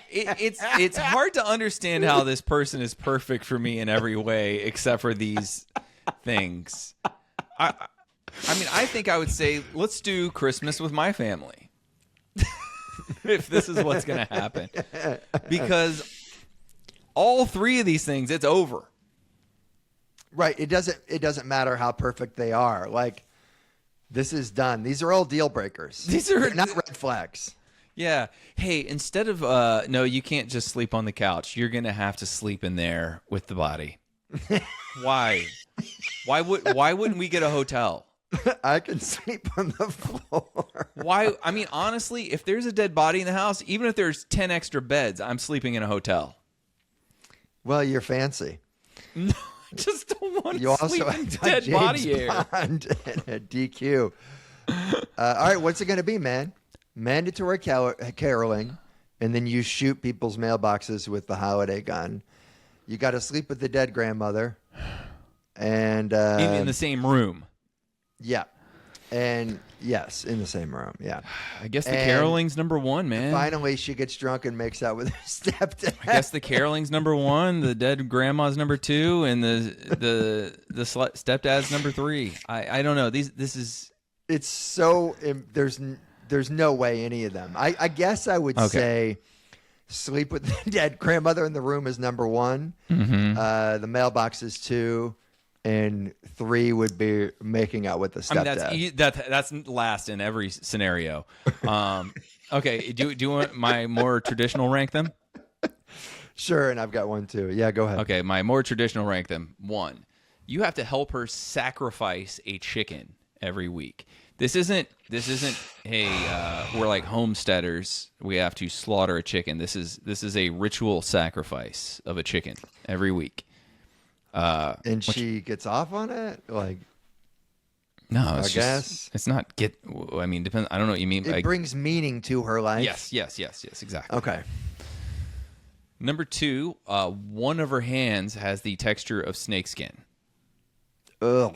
It's hard to understand how this person is perfect for me in every way except for these things. I mean, I think I would say, let's do Christmas with my family. If this is what's going to happen. Because all three of these things, it's over. Right. It doesn't matter how perfect they are. Like, this is done. These are all deal breakers. They're not red flags. Yeah. Hey, instead of no, you can't just sleep on the couch. You're gonna have to sleep in there with the body. Why? Why wouldn't we get a hotel? I can sleep on the floor. Why? I mean, honestly, if there's a dead body in the house, even if there's 10 extra beds, I'm sleeping in a hotel. Well, you're fancy. No, I just don't want You to sleep also in have dead James body air. Bond and a DQ. All right, what's it going to be, man? Mandatory caroling, and then you shoot people's mailboxes with the holiday gun. You got to sleep with the dead grandmother, and In the same room. yeah, and yes, in the same room. Yeah, I guess the And caroling's number one, man. finally, she gets drunk and makes out with her stepdad. I guess the caroling's number one, the dead grandma's number two, and the stepdad's number three. I don't know. This is It's so there's no way any of them. I guess I would say sleep with the dead grandmother in the room is number one. Mm-hmm. The mailbox is two, and three would be making out with the stepdad. I mean, that's last in every scenario. Okay, do you want my more traditional rank them? Sure, and I've got one too. Yeah, go ahead. Okay, my more traditional rank them. One, you have to help her sacrifice a chicken every week. This isn't hey, we're like homesteaders. We have to slaughter a chicken. This is a ritual sacrifice of a chicken every week. And she gets off on it? Like, no, I guess. it's not I mean, depends. I don't know what you mean. It brings meaning to her life. Yes, exactly. Okay. Number two, one of her hands has the texture of snakeskin. Ugh.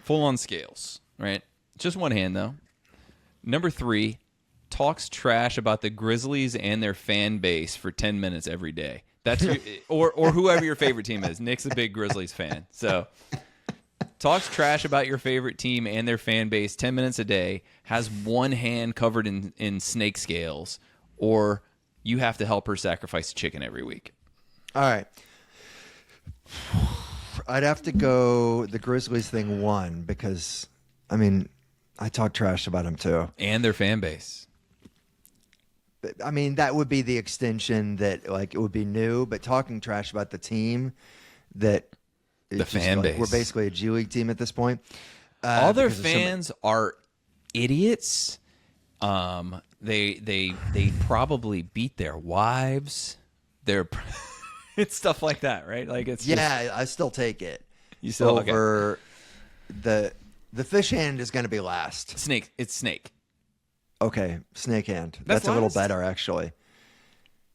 Full on scales, right? Just one hand, though. Number three, talks trash about the Grizzlies and their fan base for 10 minutes every day. That's or whoever your favorite team is. Nick's a big Grizzlies fan. So talks trash about your favorite team and their fan base 10 minutes a day, has one hand covered in snake scales, or you have to help her sacrifice a chicken every week. All right. I'd have to go the Grizzlies thing one because, I mean, I talk trash about them too. And their fan base. I mean, that would be the extension that, like, it would be new, but talking trash about the team that... The fan base. We're basically a G League team at this point. All their fans are idiots. They probably beat their wives. It's stuff like that, right? Like it's I still take it. You still over the fish hand is going to be last. Snake. It's snake. Okay, snake hand. That's a little last? better actually.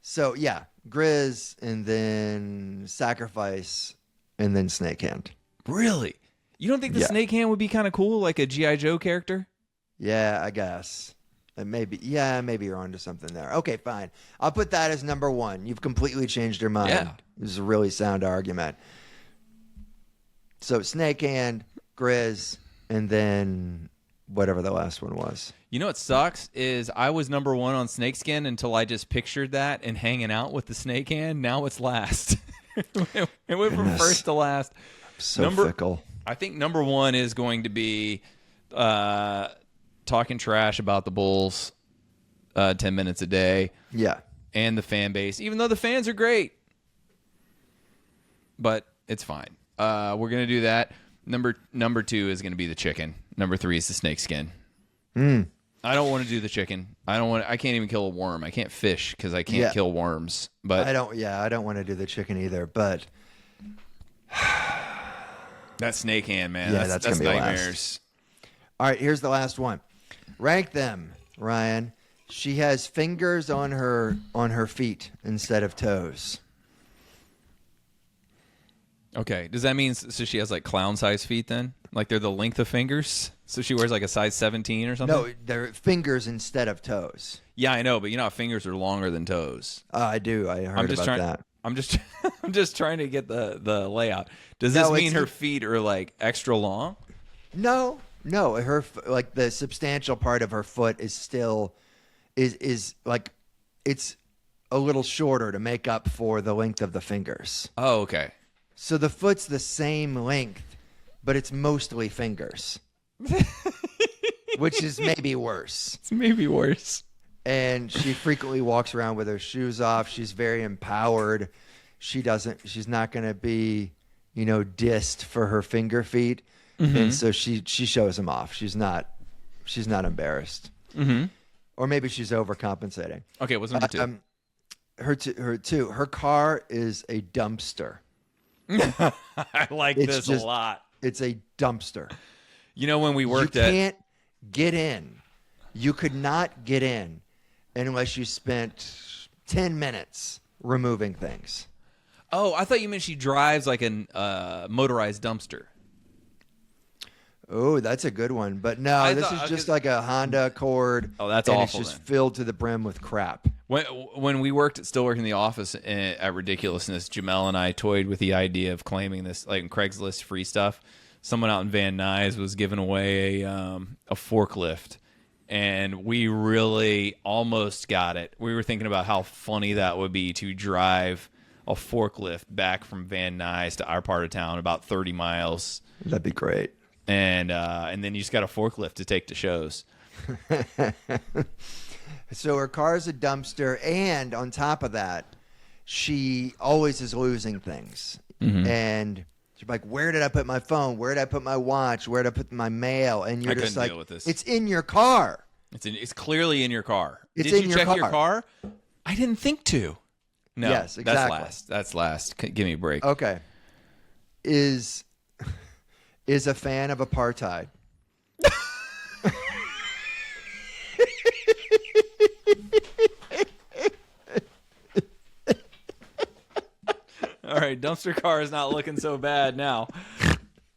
So yeah, Grizz and then sacrifice and then snake hand. Really? You don't think the snake hand would be kind of cool, like a G.I. Joe character? Yeah, I guess. Maybe you're onto something there. Okay, fine. I'll put that as number one. You've completely changed your mind. Yeah. This is a really sound argument. So snake hand, Grizz, and then whatever the last one was. You know what sucks is I was number one on snakeskin until I just pictured that and hanging out with the snake hand. Now it's last. It went from first to last. So fickle. I think number one is going to be talking trash about the Bulls 10 minutes a day. Yeah. And the fan base, even though the fans are great. But it's fine. We're going to do that. Number two is going to be the chicken. Number three is the snakeskin. I don't want to do the chicken. I can't even kill a worm. I can't fish because I can't kill worms. But I don't want to do the chicken either, but That snake hand, man. Yeah, that's that's gonna be nightmares. last. All right, here's the last one. Rank them, Ryan. She has fingers on her feet instead of toes. Okay. Does that mean so she has like clown size feet then? Like they're the length of fingers? So she wears like a size 17 or something? No, they're fingers instead of toes. Yeah, I know, but you know how fingers are longer than toes. I do. I heard about that. I'm just trying to get the layout. Does this mean her feet are like extra long? No. Her like the substantial part of her foot is still is like it's a little shorter to make up for the length of the fingers. Oh, okay. So the foot's the same length, but it's mostly fingers, which is maybe worse. It's maybe worse. And she frequently walks around with her shoes off. She's very empowered. She's not going to be, dissed for her finger feet. Mm-hmm. And so she shows them off. She's not embarrassed. Mm-hmm. Or maybe she's overcompensating. Okay, what's number two? Her car is a dumpster. I like this a lot. It's a dumpster. When we worked you can't get in. You could not get in unless you spent 10 minutes removing things. Oh, I thought you meant she drives like a motorized dumpster. Oh, that's a good one. But no, this is just like a Honda Accord. Oh, that's and awful. It's just filled to the brim with crap. When we still worked in the office at Ridiculousness, Jamel and I toyed with the idea of claiming this, like Craigslist free stuff. Someone out in Van Nuys was giving away a forklift, and we really almost got it. We were thinking about how funny that would be to drive a forklift back from Van Nuys to our part of town, about 30 miles. That'd be great. And then you just got a forklift to take to shows. So her car is a dumpster, and on top of that, she always is losing things. Mm-hmm. And she's like, where did I put my phone? Where did I put my watch? Where did I put my mail? And you're just like, deal with this. It's in your car. It's clearly in your car. It's Did in you your check your car? I didn't think to. No, yes, exactly. That's last. Give me a break. Okay. Is a fan of apartheid. All right, dumpster car is not looking so bad now.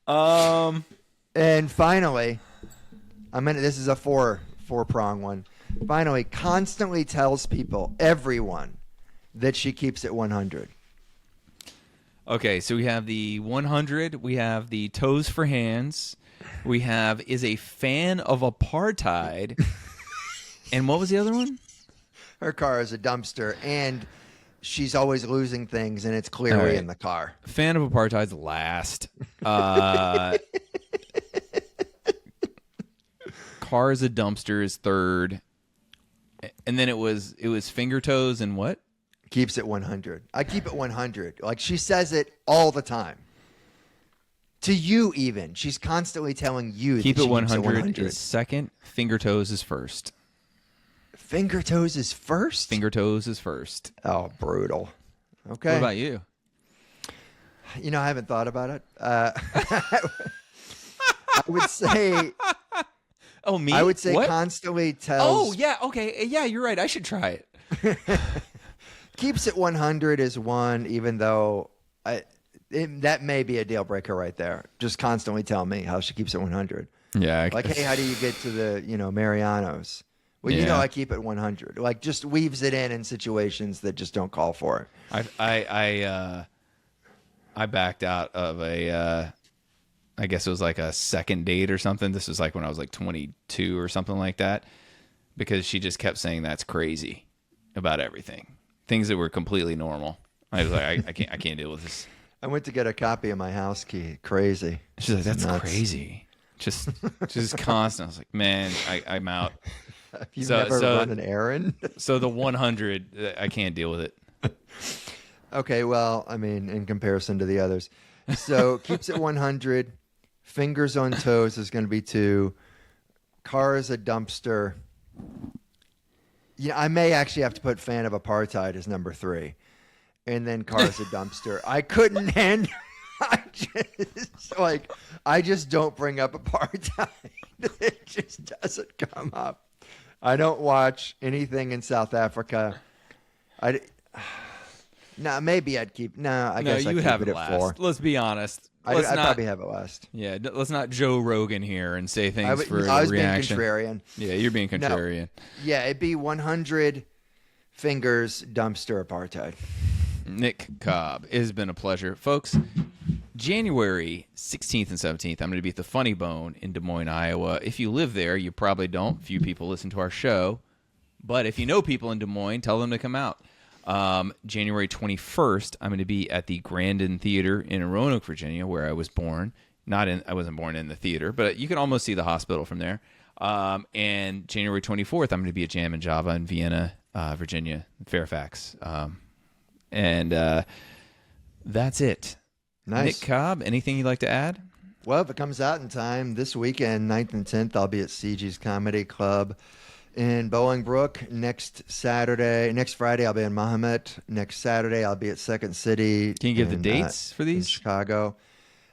And finally, this is a four-prong one. Finally, constantly tells everyone, that she keeps it 100. Okay, so we have the 100. We have the toes for hands. We have is a fan of apartheid. And what was the other one? Her car is a dumpster, and she's always losing things, and it's clearly in the car. Fan of apartheid's last. Car is a dumpster is third. And then it was finger toes and what? Keeps it 100. I keep it 100. Like she says it all the time. To you even. She's constantly telling you keep that it she 100, keeps it 100 is second. Finger toes is first. Finger toes is first? Finger toes is first. Oh, brutal. Okay. What about you? I haven't thought about it. I would say... Oh, me? I would say what? Constantly tells... Oh, yeah, okay. Yeah, you're right. I should try it. Keeps it 100 is one, even though that may be a deal breaker right there. Just constantly tell me how she keeps it 100. Yeah. Like, hey, how do you get to the, Marianos? Well, yeah. I keep it 100. Like, just weaves it in situations that just don't call for it. I backed out of I guess it was like a second date or something. This was like when I was like 22 or something like that, because she just kept saying that's crazy about everything, things that were completely normal. I was like, I can't deal with this. I went to get a copy of my house key. Crazy. She's like, that's nuts. Crazy. Just constant. I was like, man, I'm out. You've never run an errand? So the 100, I can't deal with it. Okay, well, I mean, in comparison to the others. So keeps it 100. Fingers on toes is going to be 2. Car is a dumpster. I may actually have to put fan of apartheid as number 3. And then car is a dumpster. I couldn't handle... I just don't bring up apartheid. It just doesn't come up. I don't watch anything in South Africa. Maybe I'd keep. No, I guess you I'd have keep it at last. 4. Let's be honest. I'd probably have it last. Yeah, let's not Joe Rogan here and say things for I was reaction. being contrarian. Yeah, you're being contrarian. Yeah, it'd be 100 fingers dumpster apartheid. Nick Cobb, it has been a pleasure. Folks, January 16th and 17th, I'm going to be at the Funny Bone in Des Moines, Iowa. If you live there, you probably don't. Few people listen to our show. But if you know people in Des Moines, tell them to come out. January 21st, I'm going to be at the Grandin Theater in Roanoke, Virginia, where I was born. I wasn't born in the theater, but you can almost see the hospital from there. And January 24th, I'm going to be at Jammin Java in Vienna, Virginia, Fairfax. And that's it. Nice. Nick Cobb, anything you'd like to add? Well, if it comes out in time, this weekend, 9th and 10th, I'll be at CG's Comedy Club in Bolingbrook. Next Friday, I'll be in Mahomet. Next Saturday, I'll be at Second City. Can you give the dates for these? In Chicago.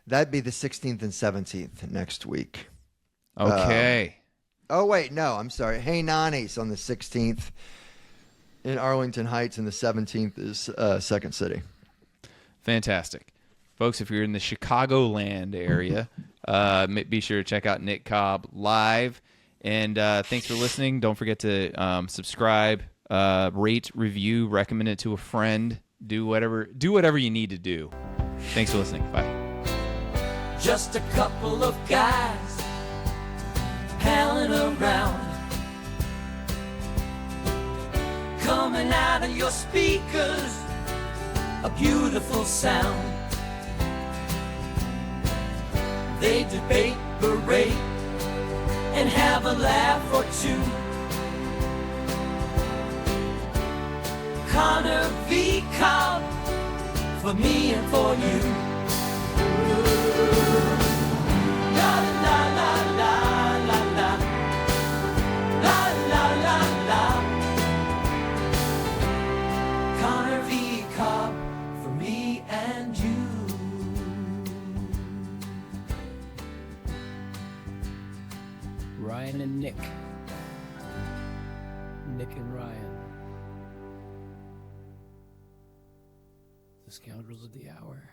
That'd be the 16th and 17th next week. Okay. No, I'm sorry. Hey Nonny's on the 16th in Arlington Heights, and the 17th is Second City. Fantastic. Folks, if you're in the Chicagoland area, be sure to check out Nick Cobb live. And thanks for listening. Don't forget to subscribe, rate, review, recommend it to a friend. Do whatever you need to do. Thanks for listening. Bye. Just a couple of guys palling around, coming out of your speakers, a beautiful sound. They debate, berate, and have a laugh or two. Conner v. Cobb, for me and for you. La la la la la la, la la la la. Conner v. Cobb, for me and you. Ryan and Nick. Nick and Ryan. The Scoundrels of the Hour.